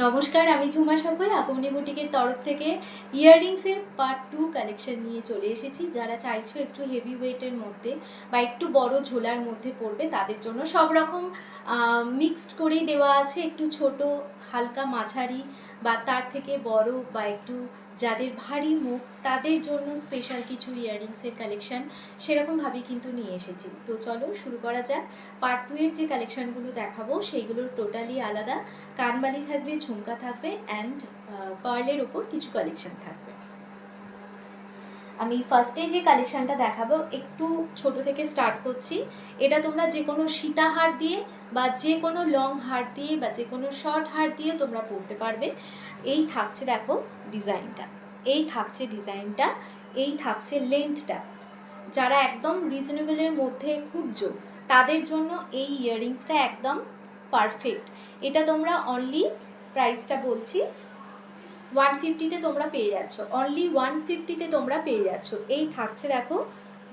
নমস্কার, আমি ঝুমা সাপই আপনি বুটিকের তরফ থেকে ইয়াররিংসের পার্ট 2 কালেকশন নিয়ে চলে এসেছি। যারা চাইছো একটু হেভি ওয়েটের মধ্যে বা একটু বড় ঝোলার মধ্যে পড়বে তাদের জন্য সব রকম মিক্সড করেই দেওয়া আছে। একটু ছোট, হালকা, মাঝারি বা তার থেকে বড় বা একটু যাদের ভারী মুখ তাদের জন্য স্পেশাল কিছু ইয়াররিংসের কালেকশন সেরকমভাবেই কিন্তু নিয়ে এসেছি। তো চলো শুরু করা যাক। পার্ট 2 এর যে কালেকশনগুলো দেখাবো সেইগুলোর টোটালি আলাদা। কানবালি থাকবে, ঝুমকা থাকবে অ্যান্ড পার্লের ওপর কিছু কালেকশন থাকবে। আমি ফার্স্টে যে কালেকশানটা দেখাবো একটু ছোট থেকে স্টার্ট করছি। এটা তোমরা যে কোনো সীতাহার দিয়ে বা যে কোনো লং হার দিয়ে বা যে কোনো শর্ট হার দিয়ে তোমরা পরতে পারবে। এই থাকছে দেখো ডিজাইনটা, এই থাকছে ডিজাইনটা, এই থাকছে লেন্থটা। যারা একদম রিজনেবলের মধ্যে খুঁজছো তাদের জন্য এই ইয়াররিংসটা একদম পারফেক্ট। এটা তোমরা অনলি প্রাইসটা বলছি 150-তে তোমরা পেয়ে যাচ্ছ, অনলি 150-তে তোমরা পেয়ে যাচ্ছ। এই থাকছে দেখো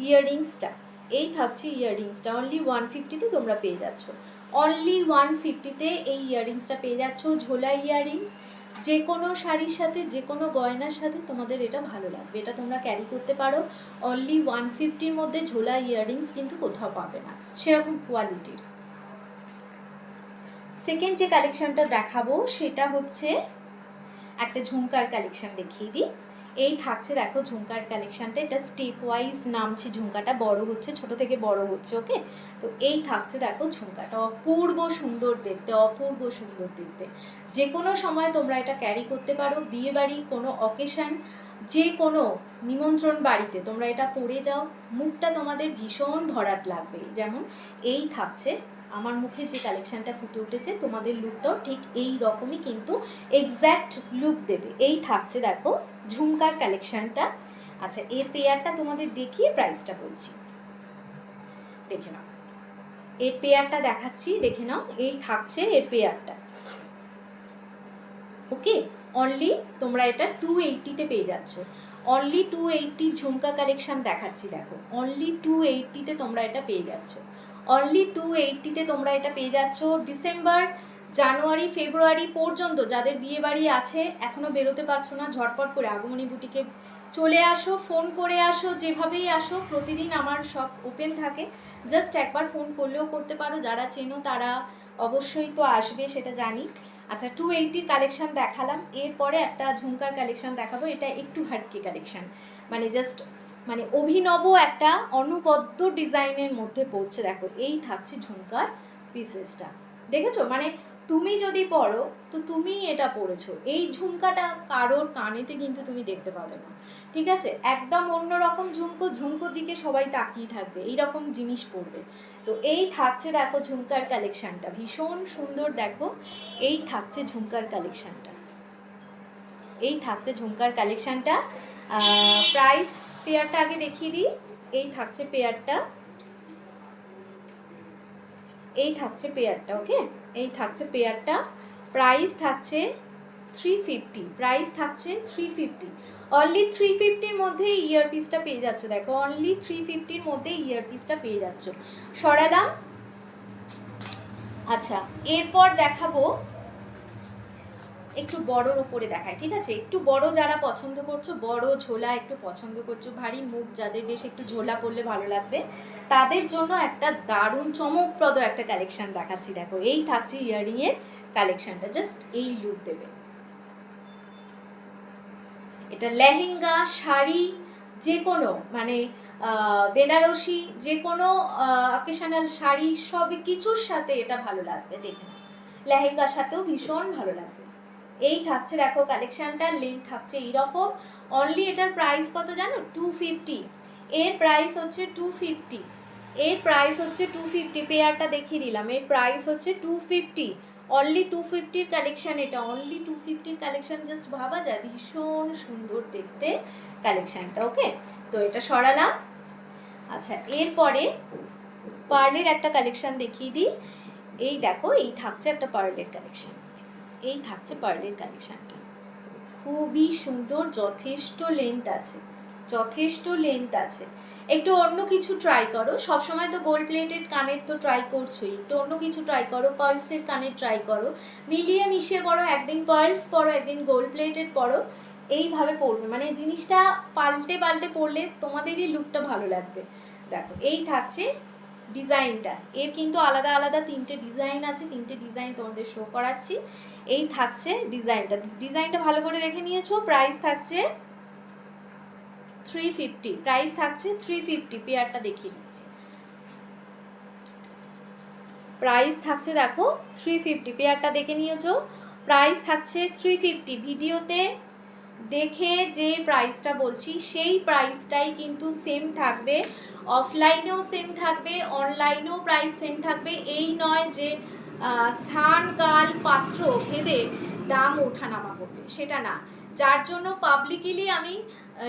ইয়াররিংসটা, এই থাকছে ইয়াররিংসটা অনলি 150-তে তোমরা পেয়ে যাচ্ছ। অনলি 150-তে এই ইয়াররিংসটা পেয়ে যাচ্ছ। ঝোলা ইয়াররিংস, যে কোনো শাড়ির সাথে যে কোনো গয়নার সাথে তোমাদের এটা ভালো লাগবে, এটা তোমরা ক্যারি করতে পারো। অনলি 150-র মধ্যে ঝোলা ইয়াররিংস কিন্তু কোথাও পাবে না সেরকম কোয়ালিটির। সেকেন্ড যে কালেকশনটা দেখাবো সেটা হচ্ছে একটা ঝুমকার কালেকশন দেখিয়ে দিই। এই থাকছে দেখো ঝুমকার কালেকশনটা, এটা স্টেপ ওয়াইজ নামছে, ঝুমকাটা বড় হচ্ছে, ছোট থেকে বড় হচ্ছে। ওকে, তো এই থাকছে দেখো ঝুমকাটা, অপূর্ব সুন্দর দেখতে, অপূর্ব সুন্দর দেখতে। যে কোনো সময় তোমরা এটা ক্যারি করতে পারো, বিয়ে বাড়ি, কোনো অকেশন, যে কোনো নিমন্ত্রণ বাড়িতে তোমরা এটা পরে যাও, মুখটা তোমাদের ভীষণ ভরাট লাগবে। যেমন এই থাকছে আমার মুখে যে কালেকশানটা ফুটে উঠেছে, তোমাদের লুকটাও ঠিক এই রকমই কিন্তু এক্স্যাক্ট লুক দেবে। এই থাকছে দেখো ঝুমকার কালেকশানটা। আচ্ছা, এর পেয়ারটা তোমাদের দেখিয়ে প্রাইসটা বলছি, দেখে নাও। এর পেয়ারটা দেখাচ্ছি, দেখে নাও। এই থাকছে এর পেয়ারটা। ওকে, অনলি তোমরা এটা 280-তে পেয়ে যাচ্ছ। অনলি 280 ঝুমকা কালেকশান দেখাচ্ছি দেখো, অনলি 280-তে তোমরা এটা পেয়ে যাচ্ছ। অনলি 280-তে তোমরা এটা পেয়ে যাচ্ছ। ডিসেম্বর, জানুয়ারি, ফেব্রুয়ারি পর্যন্ত যাদের বিয়ে বাড়ি আছে, এখনও বেরোতে পারছো না, ঝটপট করে আগমনী বুটিকে চলে আসো, ফোন করে আসো, যেভাবেই আসো। প্রতিদিন আমার সব ওপেন থাকে, জাস্ট একবার ফোন করলেও করতে পারো। যারা চেনো তারা অবশ্যই তো আসবে, সেটা জানি। আচ্ছা, 280 কালেকশন দেখালাম, এরপরে একটা ঝুমকার কালেকশন দেখাবো। এটা একটু হাটকে কালেকশন, মানে জাস্ট মানে অভিনব একটা অনবদ্য ডিজাইনের মধ্যে পড়ছে। দেখো এই থাকছে ঝুমকার পিসেসটা, দেখেছো? মানে তুমি যদি পরো তো তুমি এটা পরেছো, এই ঝুমকাটা কারোর কানেতে কিন্তু তুমি দেখতে পাবে না, ঠিক আছে? একদম অন্যরকম ঝুমকো, ঝুমকোর দিকে সবাই তাকিয়ে থাকবে, এইরকম জিনিস পরবে। তো এই থাকছে দেখো ঝুমকার কালেকশানটা, ভীষণ সুন্দর। দেখো এই থাকছে ঝুমকার কালেকশানটা, এই থাকছে ঝুমকার কালেকশানটা। প্রাইস পেয়ারটা আগে দেখিয়ে দিই। এই থাকছে পেয়ারটা, এই থাকছে পেয়ারটা। ওকে, এই থাকছে পেয়ারটা। প্রাইস থাকছে 350, প্রাইস থাকছে 350। অনলি 350-র মধ্যে ইয়ারপিসটা পেয়ে যাচ্ছ। দেখো অনলি 350-র মধ্যে ইয়ারপিসটা পেয়ে যাচ্ছ। সরালাম। আচ্ছা, এরপর দেখাবো একটু বড়োর ওপরে দেখায়, ঠিক আছে? একটু বড় যারা পছন্দ করছো, বড় ঝোলা একটু পছন্দ করছো, ভারী মুখ যাদের বেশ একটু ঝোলা পরলে ভালো লাগবে, তাদের জন্য একটা দারুণ চমকপ্রদ একটা কালেকশন দেখাচ্ছি। দেখো এই থাকছে ইয়াররিংয়ের কালেকশনটা, জাস্ট এই লুক দেবে। এটা লেহেঙ্গা, শাড়ি, যে কোনো মানে বেনারসি, যে কোনো অকেশনাল শাড়ি সব কিছুর সাথে এটা ভালো লাগবে। দেখুন লেহেঙ্গার সাথেও ভীষণ ভালো লাগবে। এই থাকছে দেখো কালেকশানটা, লেন্থ থাকছে এইরকম। অনলি এটার প্রাইস কত জানো? 250। এর প্রাইস হচ্ছে 250, এর প্রাইস হচ্ছে 250। পেয়ারটা দেখিয়ে দিলাম, এর প্রাইস হচ্ছে 250। অনলি 250-র কালেকশান এটা, অনলি 250-র কালেকশান। জাস্ট ভাবা যায় ভীষণ সুন্দর দেখতে কালেকশানটা। ওকে, তো এটা সরালাম। আচ্ছা, এরপরে পার্লের একটা কালেকশান দেখিয়ে দিই। এই দেখো এই থাকছে একটা পার্লের কালেকশান, এই থাকছে পার্লের কালেকশানটা, খুবই সুন্দর, যথেষ্ট লেন্থ আছে। যথেষ্ট লেন্থ আছে। একটু অন্য কিছু ট্রাই করো, সবসময় তো গোল্ড প্লেটেড কানের তো ট্রাই করছোই, একটু অন্য কিছু ট্রাই করো, পার্লসের কানের ট্রাই করো, মিলিয়ে মিশিয়ে পড়ো, একদিন পার্লস পড়ো, একদিন গোল্ড প্লেটেড পড়ো, এইভাবে পড়বে, মানে জিনিসটা পাল্টে পাল্টে পড়লে তোমাদেরই লুকটা ভালো লাগবে। দেখো এই থাকছে ডিজাইনটা, এর কিন্তু আলাদা আলাদা তিনটে ডিজাইন আছে, তিনটে ডিজাইন তোমাদের শো করাচ্ছি। এই থাকছে ডিজাইনটা, ডিজাইনটা ভালো করে দেখে নিয়েছো। প্রাইস থাকছে 350, প্রাইস থাকছে 350, পেয়ারটা দেখিয়ে দিচ্ছি। প্রাইস থাকছে দেখো 350, পেয়ারটা দেখে নিয়েছো, প্রাইস থাকছে 350। ভিডিওতে দেখে যে প্রাইসটা বলছি সেই প্রাইসটাই কিন্তু সেম থাকবে, অফলাইনেও সেম থাকবে, অনলাইনেও প্রাইস সেম থাকবে। এই নয় যে স্থান কাল পাত্র ভেদে দাম ওঠানামা করবে, সেটা না। যার জন্য পাবলিকলি আমি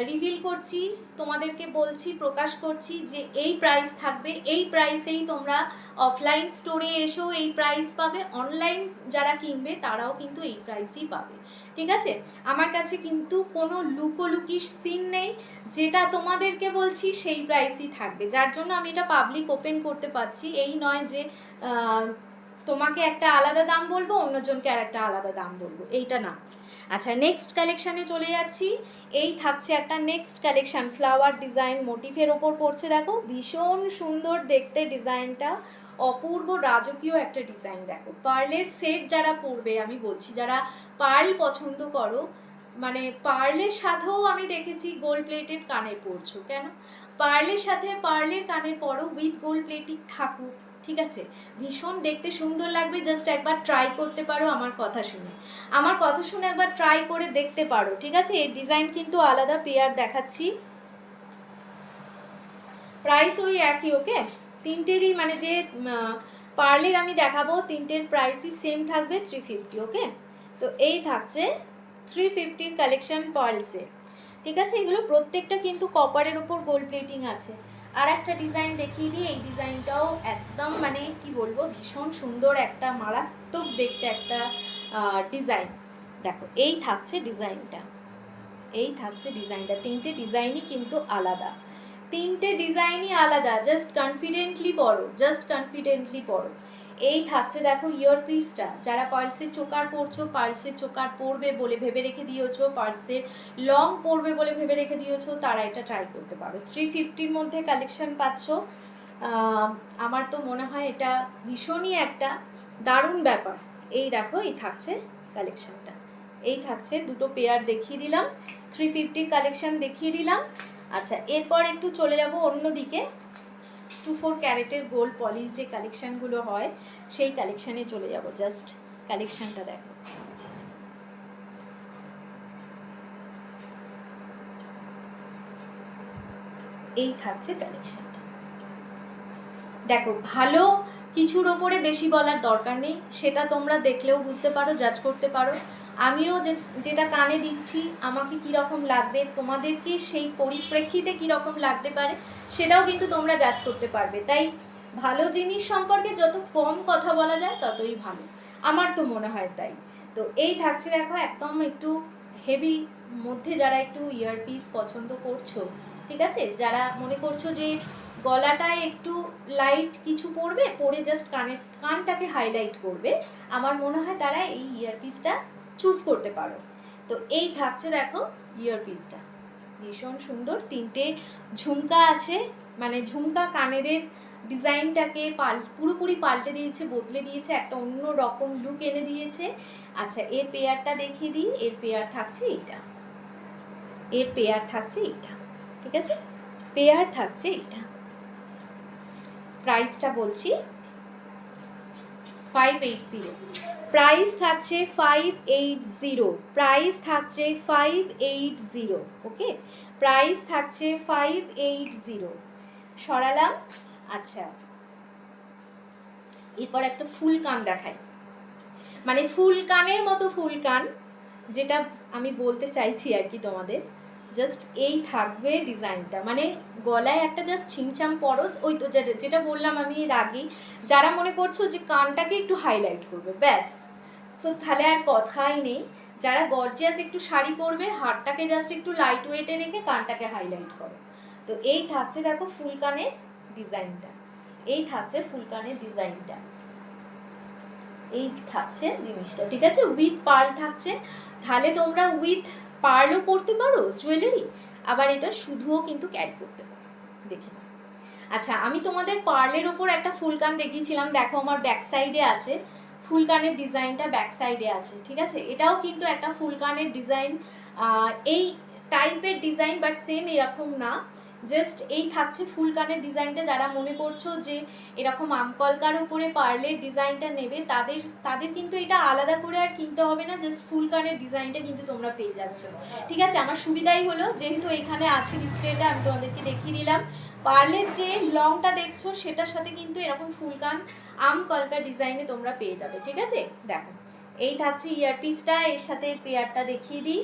রিভিল করছি, তোমাদেরকে বলছি, প্রকাশ করছি যে এই প্রাইস থাকবে, এই প্রাইসেই তোমরা অফলাইন স্টোরে এসেও এই প্রাইস পাবে, অনলাইন যারা কিনবে তারাও কিন্তু এই প্রাইসই পাবে, ঠিক আছে। আমার কাছে কিন্তু কোনো লুকোলুকির সিন নেই, যেটা তোমাদেরকে বলছি সেই প্রাইসই থাকবে, যার জন্য আমি এটা পাবলিক ওপেন করতে পারছি। এই নয় যে তোমাকে একটা আলাদা দাম বলবো, অন্যজনকে আর একটা আলাদা দাম বলবো, এইটা না। আচ্ছা, নেক্সট কালেকশানে চলে যাচ্ছি। এই থাকছে একটা নেক্সট কালেকশান, ফ্লাওয়ার ডিজাইন মোটিফের ওপর পড়ছে, দেখো ভীষণ সুন্দর দেখতে ডিজাইনটা, অপূর্ব রাজকীয় একটা ডিজাইন। দেখো পার্লের সেট যারা পরবে, আমি বলছি যারা পার্ল পছন্দ করো, মানে পার্লের সাথেও আমি দেখেছি গোল্ড প্লেটেড কানের পরছো, কেন পার্লের সাথে পার্লের কানের পরো, উইথ গোল্ড প্লেটিং থাকুক, ঠিক আছে, ভীষণ দেখতে সুন্দর লাগবে। জাস্ট একবার ট্রাই করতে পারো আমার কথা শুনে, আমার কথা শুনে একবার ট্রাই করে দেখতে পারো, ঠিক আছে। এর ডিজাইন কিন্তু আলাদা, পেয়ার দেখাচ্ছি, প্রাইস ওই একই, ওকে। তিনটেরই মানে যে পার্লের আমি দেখাবো তিনটের প্রাইসই সেম থাকবে 350, ওকে। তো এই থাকছে 350 কালেকশন পার্লসে, ঠিক আছে। এগুলো প্রত্যেকটা কিন্তু কপারের ওপর গোল্ড প্লেটিং আছে। আর একটা ডিজাইন দেখিয়ে দিই, এই ডিজাইনটাও একদম মানে কি বলবো, ভীষণ সুন্দর একটা মারাত্মক দেখতে একটা ডিজাইন। দেখো এই থাকছে ডিজাইনটা, এই থাকছে ডিজাইনটা, তিনটে ডিজাইনই কিন্তু আলাদা, তিনটে ডিজাইনই আলাদা, জাস্ট কনফিডেন্টলি পরো, জাস্ট কনফিডেন্টলি পরো। এই থাকছে দেখো ইয়ারপিসটা, যারা পার্লসের চোকার পরছো, পার্লসের চোকার পরবে বলে ভেবে রেখে দিয়েছো, পার্লসের লং পরবে বলে ভেবে রেখে দিয়েছো, তারা এটা ট্রাই করতে পারো। 350-র মধ্যে কালেকশন পাচ্ছ, আমার তো মনে হয় এটা ভীষণই একটা দারুণ ব্যাপার। এই দেখো এই থাকছে কালেকশনটা, এই থাকছে দুটো পেয়ার দেখিয়ে দিলাম, 350-র কালেকশন দেখিয়ে দিলাম। আচ্ছা, এরপর একটু চলে যাব অন্যদিকে, 2-4 ক্যারেটের গোল্ড পলিশ যে কালেকশানগুলো হয় সেই কালেকশানে চলে যাব। জাস্ট কালেকশানটা দেখো, এই থাকছে কালেকশানটা। দেখো ভালো কিছুর ওপরে বেশি বলার দরকার নেই, সেটা তোমরা দেখলেও বুঝতে পারো, জাজ করতে পারো। আমিও যেটা কানে দিচ্ছি আমাকে কীরকম লাগবে, তোমাদেরকে সেই পরিপ্রেক্ষিতে কীরকম লাগতে পারে সেটাও কিন্তু তোমরা জাজ করতে পারবে। তাই ভালো জিনিস সম্পর্কে যত কম কথা বলা যায় ততই ভালো, আমার তো মনে হয় তাই। তো এই থাকছে দেখো একদম একটু হেভি মধ্যে, যারা একটু ইয়ারপিস পছন্দ করছো, ঠিক আছে, যারা মনে করছো যে গলাটায় একটু লাইট কিছু পরবে, পরে জাস্ট কানটাকে হাইলাইট করবে, আমার মনে হয় তারা এই ইয়ারপিসটা চুজ করতে পারো। তো এই থাকছে দেখো ইয়ারপিসটা, ভীষণ সুন্দর, তিনটে ঝুমকা আছে, মানে ঝুমকা কানের ডিজাইনটাকে পুরোপুরি পাল্টে দিয়েছে, বদলে দিয়েছে, একটা অন্য রকম লুক এনে দিয়েছে। আচ্ছা, এর পেয়ারটা দেখিয়ে দিই, এর পেয়ার থাকছে এইটা, এর পেয়ার থাকছে এইটা, ঠিক আছে, পেয়ার থাকছে এইটা। প্রাইসটা বলছি 580, প্রাইস থাকছে 580, প্রাইস থাকছে 580, ওকে, প্রাইস থাকছে 580, সরালাম। আচ্ছা, এরপর একটা ফুল কান দেখাই, মানে ফুল কানের মতো ফুল কান, যেটা আমি বলতে চাইছি আর কি তোমাদের, জাস্ট এই থাকবে ডিজাইনটা, মানে গলায় একটা জাস্ট ছিমছাম পরশ, ওই তো যেটা বললাম আমি এর আগেই, যারা মনে করছো যে কানটাকে একটু হাইলাইট করবে ব্যাস, তো তাহলে আর কথাই নেই, যারা গর্জিয়াস একটু শাড়ি পরবে, হারটাকে জাস্ট একটু লাইট ওয়েটে রেখে কানটাকে হাইলাইট করো। তো এই থাকছে দেখো ফুলকানের ডিজাইনটা, এই থাকছে ফুলকানের ডিজাইনটা, এই থাকছে জিনিসটা, ঠিক আছে। উইথ পার্ল থাকছে, তাহলে তোমরা উইথ পার্লও পরতে পারো জুয়েলারি, আবার এটা শুধুও কিন্তু ক্যারি করতে পারো। দেখে নাও। আচ্ছা, আমি তোমাদের পার্লের ওপর একটা ফুলকান দেখিয়েছিলাম, দেখো আমার ব্যাক সাইডে আছে ফুলকানের ডিজাইনটা, ব্যাক সাইডে আছে, ঠিক আছে। এটাও কিন্তু একটা ফুলকানের ডিজাইন, এই টাইপের ডিজাইন, বাট সেম এরকম না, জাস্ট এই থাকছে ফুলকানের ডিজাইনটা। যারা মনে করছো যে এরকম আমকলকার উপরে পার্লের ডিজাইনটা নেবে, তাদের কিন্তু এটা আলাদা করে আর কিনতে হবে না, জাস্ট ফুলকানের ডিজাইনটা কিন্তু তোমরা পেয়ে যাচ্ছ, ঠিক আছে। আমার সুবিধাই হলো যেহেতু এখানে আছে ডিসপ্লেটা, আমি তোমাদেরকে দেখিয়ে দিলাম। পার্লের যে লংটা দেখছো সেটার সাথে কিন্তু এরকম ফুলকান আমকলকা ডিজাইনে তোমরা পেয়ে যাবে, ঠিক আছে। দেখো এই থাকছে ইয়ারপিসটা, এর সাথে পেয়ারটা দেখিয়ে দিই।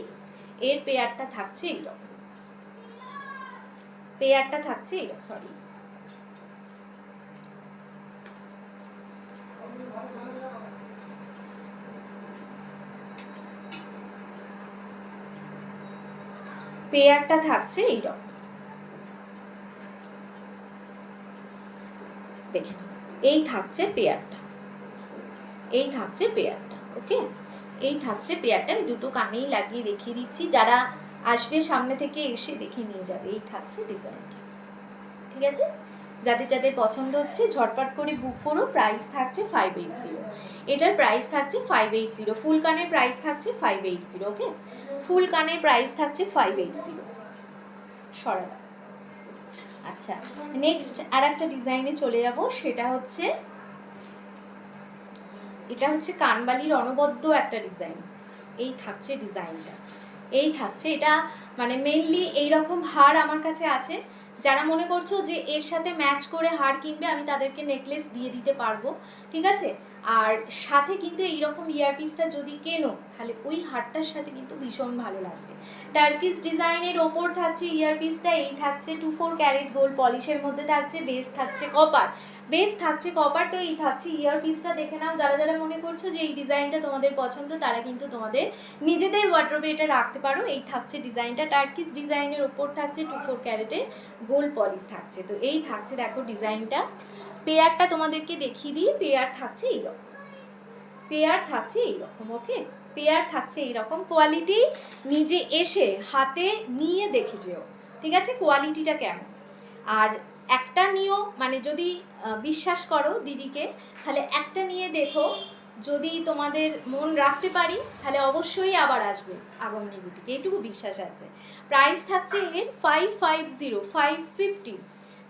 এর পেয়ারটা থাকছে এইরকম, পেয়ারটা থাকছে এইরকম, সরি পেয়ারটা থাকছে এইরকম, দেখে নাও। এই থাকছে পেয়ারটা, এই থাকছে পেয়ারটা, ওকে। এই থাকছে পেয়ারটা, আমি দুটো কানেই লাগিয়ে দেখিয়ে দিচ্ছি, যারা আসবে সামনে থেকে এসে দেখে নিয়ে যাবে। এই থাকছে ডিজাইনটা, ঠিক আছে। যাদের যাদের পছন্দ হচ্ছে ঝটপট করে বুক করো। প্রাইস থাকছে 580, এটার প্রাইস থাকছে 580, ফুল কানের প্রাইস থাকছে 580, ওকে। ফুল কানের প্রাইস থাকছে 580, সরালা। আচ্ছা, নেক্সট আর একটা ডিজাইনে চলে যাব, সেটা হচ্ছে এটা হচ্ছে কানবালির অনবদ্য একটা ডিজাইন। এই থাকছে ডিজাইনটা, এই থাকছে, এটা মানে মেইনলি এইরকম হার আমার কাছে আছে। যারা মনে করছো যে এর সাথে ম্যাচ করে হার কিনবে, আমি তাদেরকে নেকলেস দিয়ে দিতে পারবো, ঠিক আছে। আর সাথে কিন্তু এইরকম ইয়ারপিসটা যদি কেনো, তাহলে ওই হারটার সাথে কিন্তু ভীষণ ভালো লাগবে। টার্কিশ ডিজাইনের ওপর থাকছে ইয়ারপিসটা, এই থাকছে 24 ক্যারেট গোল্ড পলিশের মধ্যে থাকছে, বেস থাকছে কপার, বেস থাকছে কপার। তো এই থাকছে ইয়ারপিসটা, দেখে নাও। যারা যারা মনে করছো যে এই ডিজাইনটা তোমাদের পছন্দ, তারা কিন্তু তোমাদের নিজেদের ওয়ার্ড্রোবে এটা রাখতে পারো। এই থাকছে ডিজাইনটা, টার্কিশ ডিজাইনের ওপর থাকছে 24 ক্যারেটের গোল্ড পলিশ থাকছে। তো এই থাকছে দেখো ডিজাইনটা। পেয়ারটা তোমাদেরকে দেখিয়ে দিই, পেয়ার থাকছে এইরকম, পেয়ার থাকছে এইরকম, ওকে। পেয়ার থাকছে এইরকম, কোয়ালিটি নিজে এসে হাতে নিয়ে দেখে যেও, ঠিক আছে, কোয়ালিটিটা কেমন। আর একটা নিও, মানে যদি বিশ্বাস করো দিদিকে, তাহলে একটা নিয়ে দেখো, যদি তোমাদের মন রাখতে পারি তাহলে অবশ্যই আবার আসবে আগমনী বুটিকে, এইটুকু বিশ্বাস আছে। প্রাইস থাকছে এর 550,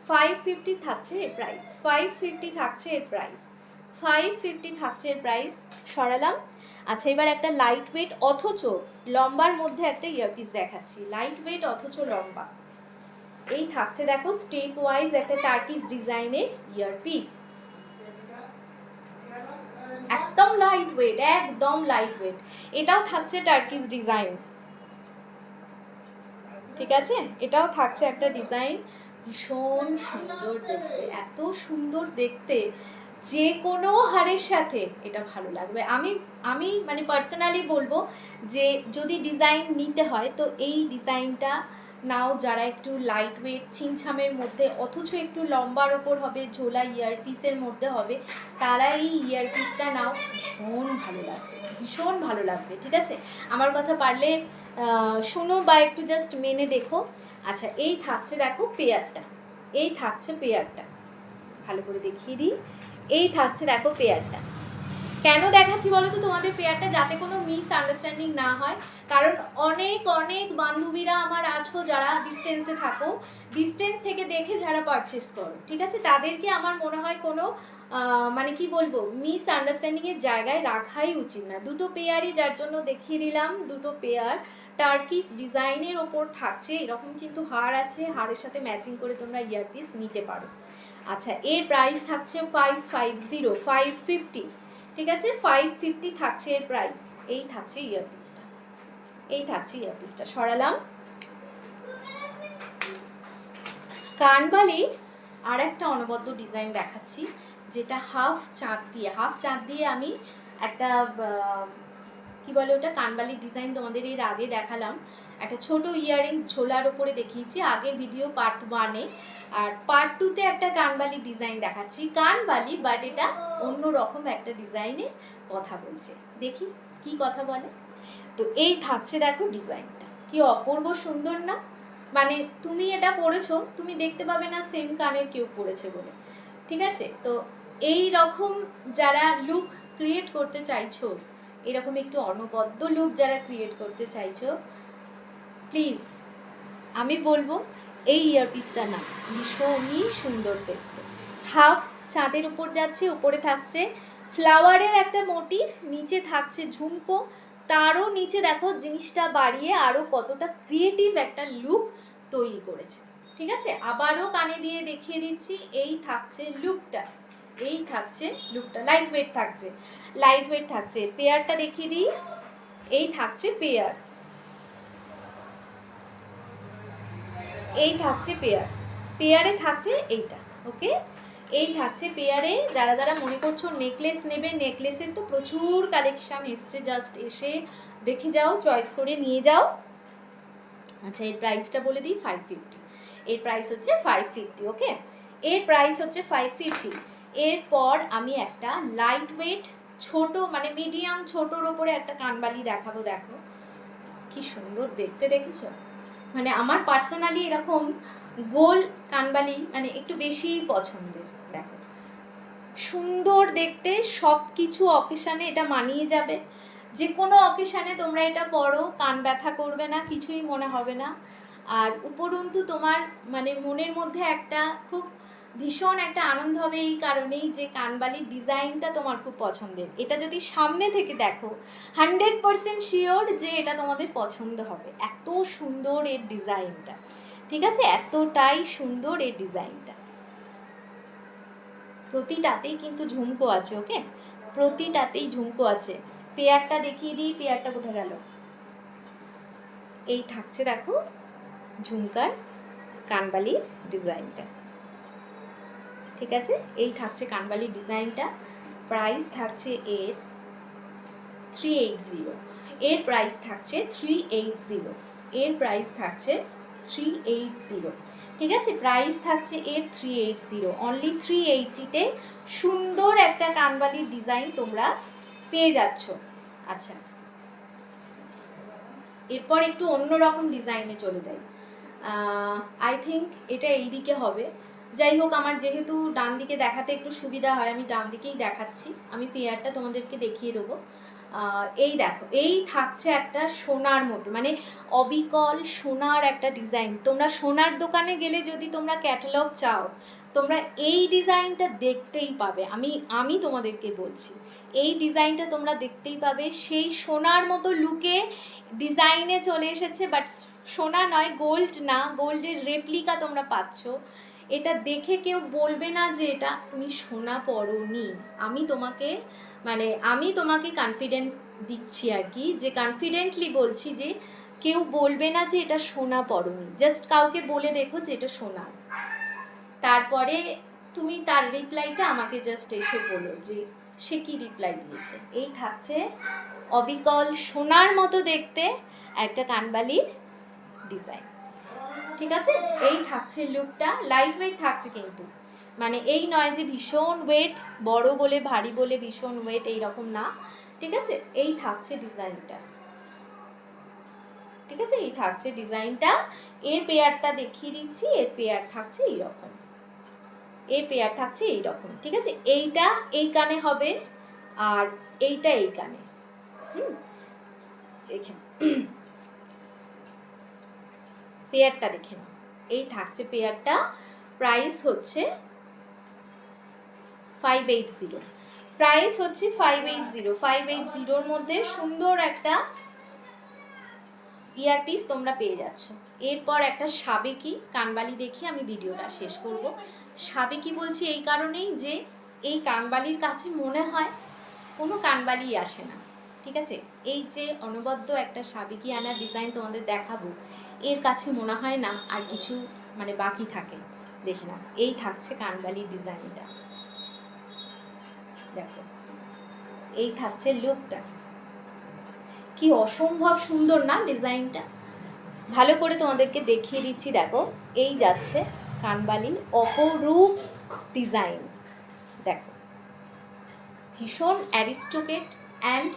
550 থাকছে এর প্রাইস, 550 থাকছে এর প্রাইস, 550 থাকছে এর প্রাইস, সরালাম। আচ্ছা, এবার একটা লাইট ওয়েট অথচ লম্বার মধ্যে একটা ইয়ারপিস দেখাচ্ছি, লাইট ওয়েট অথচ লম্বা। এই থাকছে দেখো স্টেপ ওয়াইজ একটা টার্কিশ ডিজাইনের ইয়ারপিস, একদম লাইট ওয়েট, একদম লাইট ওয়েট। এটাও থাকছে টার্কিশ ডিজাইন, ঠিক আছে। এটাও থাকছে একটা ডিজাইন, ভীষণ সুন্দর দেখতে, এত সুন্দর দেখতে, যে কোনো হারের সাথে এটা ভালো লাগবে। আমি মানে পার্সোনালি বলবো যে যদি ডিজাইন নিতে হয় তো এই ডিজাইনটা নাও, যারা একটু লাইট ওয়েট ছিমছামের মধ্যে অথচ একটু লম্বার ওপর হবে, ঝোলা ইয়ারপিসের মধ্যে হবে, তারা এই ইয়ারপিসটা নাও, ভীষণ ভালো লাগবে, ভীষণ ভালো লাগবে, ঠিক আছে। আমার কথা পারলে শোনো বা একটু জাস্ট মেনে দেখো। আচ্ছা, এই থাকছে দেখো পেয়ারটা, এই থাকছে পেয়ারটা, ভালো করে দেখিয়ে দিই। এই থাকছে দেখো পেয়ারটা। কেন দেখাচ্ছি বলো তো তোমাদের পেয়ারটা, যাতে কোনো মিস আন্ডারস্ট্যান্ডিং না হয়। কারণ অনেক অনেক বান্ধবীরা আমার আছো যারা ডিস্টেন্সে থাকো, ডিস্টেন্স থেকে দেখে যারা পারচেস করো, ঠিক আছে, তাদেরকে আমার মনে হয় কোনো মানে কি বলবো, মিস আন্ডারস্ট্যান্ডিংয়ের জায়গায় রাখাই উচিত না। দুটো পেয়ারই যার জন্য দেখিয়ে দিলাম, দুটো পেয়ার টার্কিশ ডিজাইনের ওপর থাকছে, এরকম কিন্তু হার আছে, হারের সাথে ম্যাচিং করে তোমরা ইয়ারপিস নিতে পারো। আচ্ছা, এর প্রাইস থাকছে 550, 550, ঠিক আছে, 550 থাকছে এর প্রাইস। এই থাকছে ইয়ারপিসটা, এই থাকছে ইয়ারপিসটা, সরালাম। কানবালি আর একটা অনবদ্য ডিজাইন দেখাচ্ছি, যেটা হাফ চাঁদ দিয়ে আমি একটা কি বলে ওটা, কানবালির ডিজাইন তোমাদের এর আগে দেখালাম, একটা ছোট ইয়াররিংস ঝোলার ওপরে দেখিয়েছি আগের ভিডিও পার্ট 1-এ। আর পার্ট 2-তে একটা কানবালির ডিজাইন দেখাচ্ছি, কানবালি বাট এটা অন্য রকম একটা ডিজাইনের কথা বলছে, দেখি কি কথা বলে। তো এই থাকছে দেখো ডিজাইনটা, কি অপূর্ব সুন্দর না? মানে তুমি এটা পরেছো, তুমি দেখতে পাবে না সেম কানের কেউ পরেছে বলে, ঠিক আছে? তো এই রকম যারা লুক ক্রিয়েট করতে চাইছো, এরকম একটু অনবদ্য লুক যারা ক্রিয়েট করতে চাইছো, প্লিজ আমি বলবো এই ইয়ারপিসটা না, ভীষণই সুন্দর দেখতে। হাফ চাঁদের উপর যাচ্ছে, উপরে থাকছে ফ্লাওয়ারের একটা মোটিভ, নিচে থাকছে ঝুমকো, তারও নিচে দেখো জিনিসটা বাড়িয়ে আরও কতটা ক্রিয়েটিভ একটা লুক তৈরি করেছে, ঠিক আছে? আবারও কানে দিয়ে দেখিয়ে দিচ্ছি, এই থাকছে লুকটা, এই থাকছে লুকটা, লাইট ওয়েট থাকছে, লাইট ওয়েট থাকছে। পেয়ারটা দেখিয়ে দিই, এই থাকছে পেয়ার, এই থাকছে পেয়ার, পেয়ারে থাকছে এইটা, ওকে? এই থাকছে পেয়ারে। যারা যারা মনে করছো নেকলেস নেবে, নেকলেসের তো প্রচুর কালেকশান এসছে, জাস্ট এসে দেখে যাও, চয়েস করে নিয়ে যাও। আচ্ছা, এর প্রাইসটা বলে দিই, 550। এর প্রাইস হচ্ছে 550, ওকে? এর প্রাইস হচ্ছে 550। এরপর আমি একটা লাইট ওয়েট ছোট, মানে মিডিয়াম ছোটোর ওপরে একটা কানবালি দেখাবো, দেখো কি সুন্দর দেখতে, দেখেছো? মানে আমার পার্সোনালি এরকম গোল কানবালি মানে একটু বেশি পছন্দের, দেখো সুন্দর দেখতে, সব কিছু অকেশানে এটা মানিয়ে যাবে, যে কোনো অকেশানে তোমরা এটা পরো, কান ব্যথা করবে না, কিছুই মনে হবে না। আর উপরন্তু তোমার মানে মনের মধ্যে একটা খুব ভীষণ একটা আনন্দ হবে এই কারণেই যে কানবালির ডিজাইনটা তোমার খুব পছন্দের। এটা যদি সামনে থেকে দেখো 100% শিওর যে এটা তোমাদের পছন্দ হবে, এত সুন্দর এর ডিজাইনটা, ঠিক আছে? এতটাই সুন্দর এর ডিজাইনটা। প্রতিটাতেই কিন্তু ঝুমকো আছে, ওকে? প্রতিটাতেই ঝুমকো আছে। পেয়ারটা দেখিয়ে দিই, পেয়ারটা কোথায় গেল? এই থাকছে দেখো ঝুমকার কানবালির ডিজাইনটা, ঠিক আছে? এই থাকছে কানবালির ডিজাইনটা। প্রাইস থাকছে এর 380, এর প্রাইস থাকছে 380, এর প্রাইস থাকছে 380, ঠিক আছে? প্রাইস থাকছে এর 380, অনলি 380-তে সুন্দর একটা কানবালির ডিজাইন তোমরা পেয়ে যাচ্ছ। আচ্ছা, এরপর একটু অন্যরকম ডিজাইনে চলে যাই। আই থিঙ্ক এটা এই দিকে হবে। যাই হোক, আমার যেহেতু ডান দিকে দেখাতে একটু সুবিধা হয়, আমি ডান দিকেই দেখাচ্ছি। আমি পেয়ারটা তোমাদেরকে দেখিয়ে দেবো। এই দেখো, এই থাকছে একটা সোনার মতো, মানে অবিকল সোনার একটা ডিজাইন। তোমরা সোনার দোকানে গেলে যদি তোমরা ক্যাটালগ চাও, তোমরা এই ডিজাইনটা দেখতেই পাবে। আমি তোমাদেরকে বলছি, এই ডিজাইনটা তোমরা দেখতেই পাবে। সেই সোনার মতো লুকে ডিজাইনে চলে এসেছে, বাট সোনা নয়, গোল্ড না, গোল্ডের রেপ্লিকা তোমরা পাচ্ছ। এটা দেখে কেউ বলবে না যে এটা তুমি সোনা পরোনি। আমি তোমাকে কনফিডেন্ট দিচ্ছি আর কি, যে কনফিডেন্টলি বলছি যে কেউ বলবে না যে এটা সোনা পরোনি। জাস্ট কাউকে বলে দেখো যে এটা সোনা, তারপরে তুমি তার রিপ্লাইটা আমাকে জাস্ট এসে বলো যে সে কি রিপ্লাই দিয়েছে। এই থাকছে অবিকল সোনার মতো দেখতে একটা কানবালির ডিজাইন, ঠিক আছে? এই থাকছে লুকটা, লাইট ওয়েট থাকছে কিন্তু, মানে এই নয় যে ভীষণ ওয়েট, বড় বলে ভারী বলে ভীষণ ওয়েট, এইরকম না, ঠিক আছে? এই থাকছে ডিজাইনটা, ঠিক আছে? এই থাকছে ডিজাইনটা। এর পেয়ারটা দেখিয়ে দিচ্ছি, এর পেয়ার থাকছে এইরকম, এর পেয়ার থাকছে এইরকম, ঠিক আছে? এইটা এই কানে হবে, আর এইটা এই কানে। দেখে পেয়ারটা দেখে নাও, এই থাকছে পেয়ারটা। প্রাইস হচ্ছে 580, প্রাইস হচ্ছে 580। 580-র মধ্যে সুন্দর একটা ইয়ারপিস তোমরা পেয়ে যাচ্ছ। এরপর একটা সাবেকি কানবালি দেখি আমি ভিডিওটা শেষ করব। সাবেকি বলছি এই কারণেই যে এই কানবালির কাছে মনে হয় কোনো কানবালি আসে না, ঠিক আছে? এই যে অনবদ্য একটা সাবেকি আনার ডিজাইন তোমাদের দেখাবো, এর কাছে মনে হয় না আর কিছু মানে বাকি থাকে। দেখে না, এই থাকছে কানবালির ডিজাইনটা, দেখো এই থাকছে লুকটা, কি অসম্ভব সুন্দর না ডিজাইনটা। ভালো করে তোমাদেরকে দেখিয়ে দিচ্ছি, দেখো এই যাচ্ছে কানবালির অপরূপ ডিজাইন, দেখো ভীষণ অ্যারিস্টোক্রেট অ্যান্ড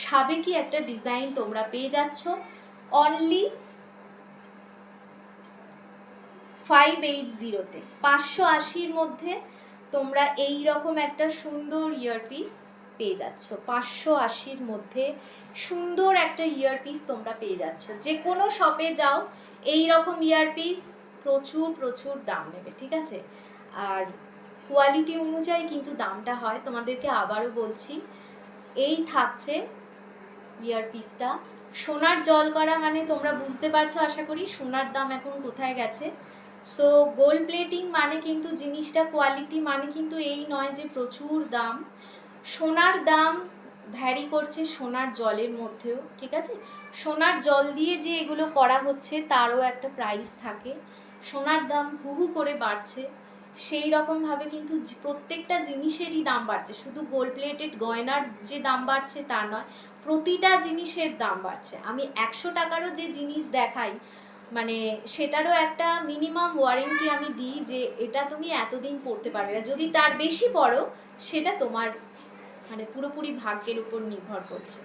সাবেকি একটা ডিজাইন তোমরা পেয়ে যাচ্ছ অনলি 580-তে। 580-র মধ্যে তোমরা এই রকম একটা সুন্দর ইয়ারপিস পেয়ে যাচ্ছ। 580-র মধ্যে সুন্দর একটা ইয়ারপিস তোমরা পেয়ে যাচ্ছ। যে কোনো শপে যাও এই রকম ইয়ারপিস প্রচুর প্রচুর দাম নেবে, ঠিক আছে? আর কোয়ালিটি অনুযায়ী কিন্তু দামটা হয়। তোমাদেরকে আবারও বলছি, এই থাকছে ইয়ারপিসটা। সোনার জল করা মানে তোমরা বুঝতে পারছো আশা করি সোনার দাম এখন কোথায় গেছে। সো গোল্ড প্লেটিং মানে কিন্তু জিনিসটা কোয়ালিটি মানে কিন্তু এই নয় যে প্রচুর দাম। সোনার দাম ভ্যারি করছে সোনার জলের মধ্যেও, ঠিক আছে? সোনার জল দিয়ে যে এগুলো করা হচ্ছে তারও একটা প্রাইস থাকে। সোনার দাম হু হু করে বাড়ছে, সেই রকমভাবে কিন্তু প্রত্যেকটা জিনিসেরই দাম বাড়ছে। শুধু গোল্ড প্লেটেড গয়নার যে দাম বাড়ছে তা নয়, প্রতিটা জিনিসের দাম বাড়ছে। আমি 100 টাকারও যে জিনিস দেখাই মানে সেটারও একটা মিনিমাম ওয়ারেন্টি আমি দিই যে এটা তুমি এতদিন পড়তে পারবে না। যদি তার বেশি পড়ো সেটা তোমার মানে পুরোপুরি ভাগ্যের উপর নির্ভর করছে।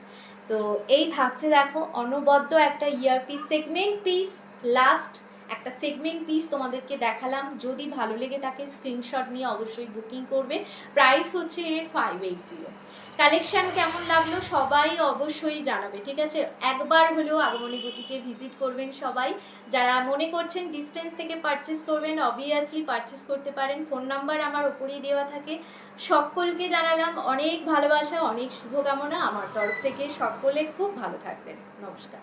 তো এই থাকছে দেখো অনবদ্য একটা ইয়ারপিস, সেগমেন্ট পিস, লাস্ট একটা সেগমেন্ট পিস তোমাদেরকে দেখালাম। যদি ভালো লেগে থাকে স্ক্রিনশট নিয়ে অবশ্যই বুকিং করবে। প্রাইস হচ্ছে এর 580। কালেকশান কেমন লাগলো সবাই অবশ্যই জানাবে, ঠিক আছে? একবার হলেও আগমনী বুটিকে ভিজিট করবেন সবাই। যারা মনে করছেন ডিস্টেন্স থেকে পারচেস করবেন অবভিয়াসলি পারচেস করতে পারেন। ফোন নাম্বার আমার ওপরেই দেওয়া থাকে। সকলকে জানালাম অনেক ভালোবাসা, অনেক শুভকামনা আমার তরফ থেকে। সকলে খুব ভালো থাকবেন। নমস্কার।